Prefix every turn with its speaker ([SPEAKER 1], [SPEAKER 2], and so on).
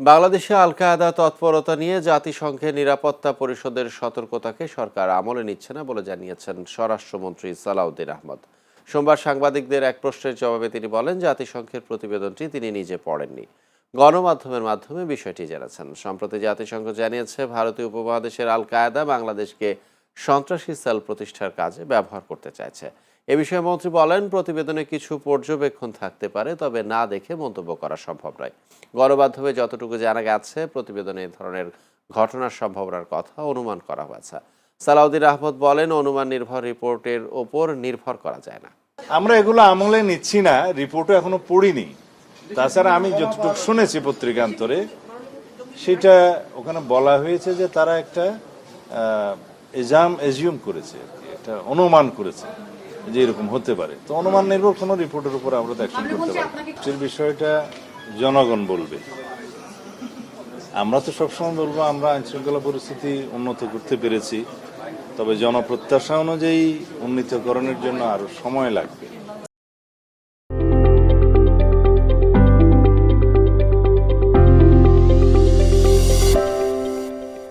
[SPEAKER 1] বাংলাদেশে আল কায়েদা তৎপরতা নিয়ে জাতিসংঘের নিরাপত্তা পরিষদের সতর্কতাকে সরকার আমলে নিচ্ছে না বলে জানিয়েছেন স্বরাষ্ট্রমন্ত্রী সালাউদ্দিন আহমদ। সোমবার সাংবাদিকদের এক প্রশ্নের জবাবে তিনি বলেন, জাতিসংঘের প্রতিবেদনটি তিনি নিজে পড়েননি, গণমাধ্যমের মাধ্যমে বিষয়টি জেনেছেন। সম্প্রতি জাতিসংঘ জানিয়েছে, ভারতীয় উপমহাদেশের আল কায়েদা বাংলাদেশকে সন্ত্রাসী সেল প্রতিষ্ঠার কাজে ব্যবহার করতে চাইছে। এ বিষয়ে মন্ত্রী বলেন, প্রতিবেদনে কিছু পর্যবেক্ষণ থাকতে পারে, তবে না দেখে মন্তব্য করা সম্ভব নয়। গণমাধ্যমে যতটুকু জানা গেছে, প্রতিবেদনে এই ধরনের ঘটনার সম্ভাবনার কথা অনুমান করা হয়েছে। সালাউদ্দিন আহমদ বলেন, অনুমান নির্ভর রিপোর্টের ওপর নির্ভর করা যায় না।
[SPEAKER 2] আমরা এগুলো আমলে নিচ্ছি না, রিপোর্টও এখনো পড়িনি। তাছাড়া আমি যতটুকু শুনেছি পত্রিকান্তরে, সেটা ওখানে বলা হয়েছে যে তারা একটা এজিউম করেছে, একটা অনুমান করেছে যে এরকম হতে পারে। তো অনুমান নির্ভর কোনো রিপোর্টের উপর আমরা তো অ্যাকশন করতে পারি। সেই বিষয়টা জনগণ বলবে। আমরা তো সবসময় বলবো আমরা আইনশৃঙ্খলা পরিস্থিতি উন্নত করতে পেরেছি, তবে জনপ্রত্যাশা অনুযায়ী উন্নীতকরণের জন্য আরো সময় লাগবে।